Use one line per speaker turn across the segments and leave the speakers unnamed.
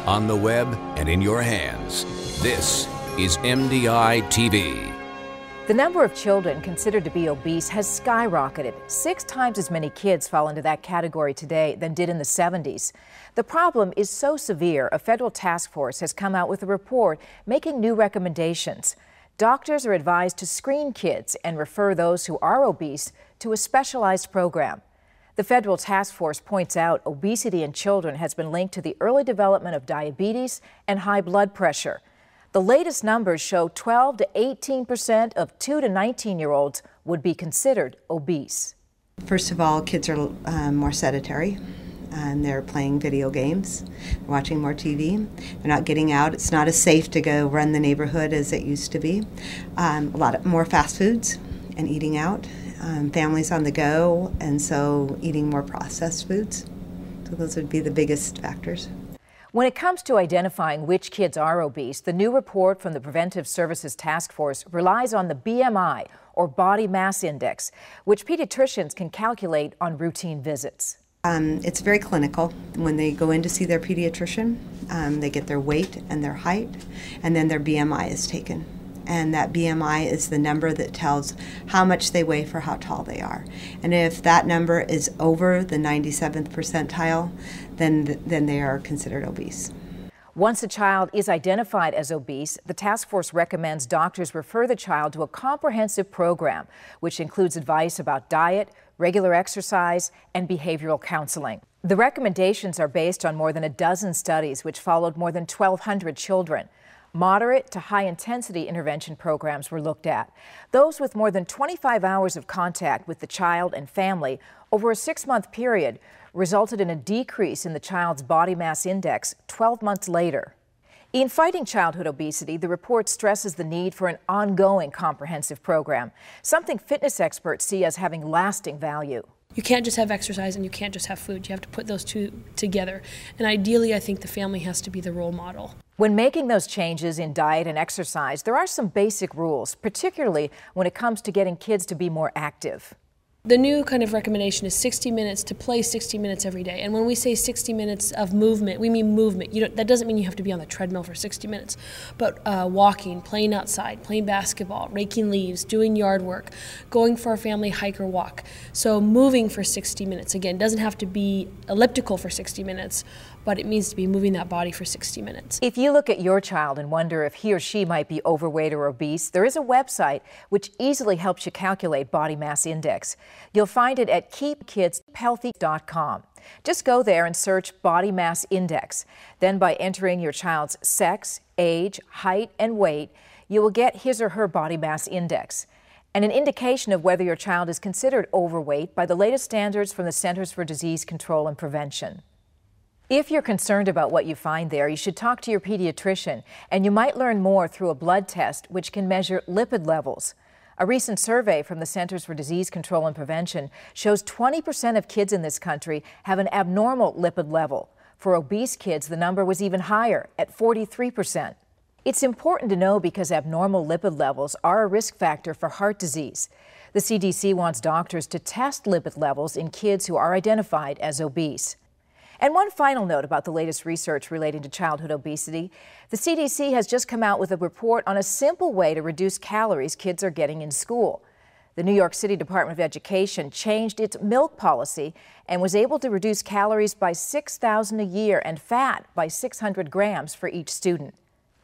on the web, and in your hands. This is MDiTV.
The number of children considered to be obese has skyrocketed. 6 times as many kids fall into that category today than did in the 70s. The problem is so severe, a federal task force has come out with a report making new recommendations. Doctors are advised to screen kids and refer those who are obese to a specialized program. The federal task force points out obesity in children has been linked to the early development of diabetes and high blood pressure. The latest numbers show 12 to 18% of 2 to 19-year-olds would be considered obese.
First of all, kids are more sedentary, and they're playing video games, watching more TV. They're not getting out. It's not as safe to go run the neighborhood as it used to be. A lot more fast foods and eating out. Families on the go, and so eating more processed foods. So those would be the biggest factors.
When it comes to identifying which kids are obese, the new report from the Preventive Services Task Force relies on the BMI, or body mass index, which pediatricians can calculate on routine visits.
It's very clinical. When they go in to see their pediatrician, they get their weight and their height, and then their BMI is taken. And that BMI is the number that tells how much they weigh for how tall they are. And if that number is over the 97th percentile, then they are considered obese.
Once a child is identified as obese, the task force recommends doctors refer the child to a comprehensive program, which includes advice about diet, regular exercise, and behavioral counseling. The recommendations are based on more than a dozen studies which followed more than 1,200 children. Moderate to high-intensity intervention programs were looked at. Those with more than 25 hours of contact with the child and family over a 6-month period resulted in a decrease in the child's body mass index 12 months later. In fighting childhood obesity, the report stresses the need for an ongoing comprehensive program, something fitness experts see as having lasting value.
You can't just have exercise and you can't just have food. You have to put those two together. And ideally, I think the family has to be the role model.
When making those changes in diet and exercise, there are some basic rules, particularly when it comes to getting kids to be more active.
The new kind of recommendation is 60 minutes to play 60 minutes every day. And when we say 60 minutes of movement, we mean movement. That doesn't mean you have to be on the treadmill for 60 minutes, but walking, playing outside, playing basketball, raking leaves, doing yard work, going for a family hike or walk. So moving for 60 minutes. Again, doesn't have to be elliptical for 60 minutes, but it means to be moving that body for 60 minutes.
If you look at your child and wonder if he or she might be overweight or obese, there is a website which easily helps you calculate body mass index. You'll find it at keepkidshealthy.com. Just go there and search body mass index. Then by entering your child's sex, age, height, and weight, you will get his or her body mass index, and an indication of whether your child is considered overweight by the latest standards from the Centers for Disease Control and Prevention. If you're concerned about what you find there, you should talk to your pediatrician, and you might learn more through a blood test which can measure lipid levels. A recent survey from the Centers for Disease Control and Prevention shows 20% of kids in this country have an abnormal lipid level. For obese kids, the number was even higher, at 43%. It's important to know because abnormal lipid levels are a risk factor for heart disease. The CDC wants doctors to test lipid levels in kids who are identified as obese. And one final note about the latest research relating to childhood obesity. The CDC has just come out with a report on a simple way to reduce calories kids are getting in school. The New York City Department of Education changed its milk policy and was able to reduce calories by 6,000 a year and fat by 600 grams for each student.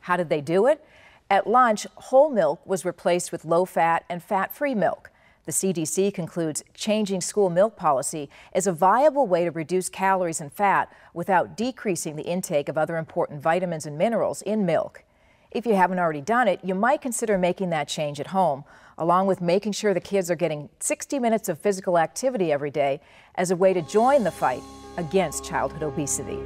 How did they do it? At lunch, whole milk was replaced with low-fat and fat-free milk. The CDC concludes changing school milk policy is a viable way to reduce calories and fat without decreasing the intake of other important vitamins and minerals in milk. If you haven't already done it, you might consider making that change at home, along with making sure the kids are getting 60 minutes of physical activity every day as a way to join the fight against childhood obesity.